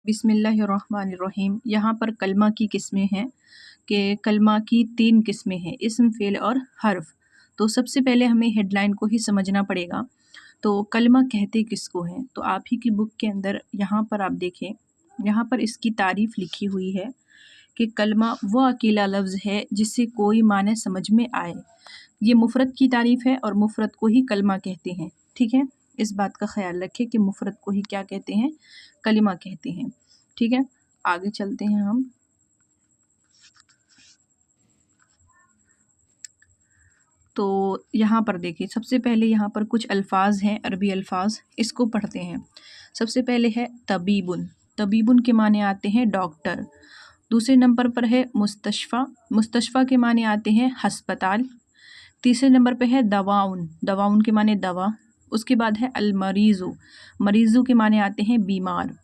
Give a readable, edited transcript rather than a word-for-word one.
बिस्मिल्लाहिर्रहमानिर्रहीम। यहाँ पर कलमा की किस्में हैं कि कलमा की 3 किस्में हैं, इस्म, फ़ेल और हर्फ। तो सबसे पहले हमें हेडलाइन को ही समझना पड़ेगा। तो कलमा कहते किसको हैं? तो आप ही की बुक के अंदर यहाँ पर आप देखें, यहाँ पर इसकी तारीफ़ लिखी हुई है कि कलमा वो अकेला लफ्ज़ है जिससे कोई माने समझ में आए। ये मुफ़रद की तारीफ़ है और मुफ़रद को ही कलमा कहते हैं। ठीक है, इस बात का ख्याल रखें कि मुफ़रद को ही क्या कहते हैं? कलिमा कहते हैं। ठीक है, आगे चलते हैं हम। तो यहाँ पर देखिए, सबसे पहले यहाँ पर कुछ अल्फाज हैं, अरबी अल्फाज, इसको पढ़ते हैं। सबसे पहले है तबीबुन। तबीबुन के माने आते हैं डॉक्टर। दूसरे नंबर पर है मुस्तशफ़ा। मुस्तशफ़ा के माने आते हैं हस्पताल। तीसरे नंबर पे है दवाउन। दवाउन के माने दवा। उसके बाद है अलमरीज़ु। मरीज़ु के माने आते हैं बीमार।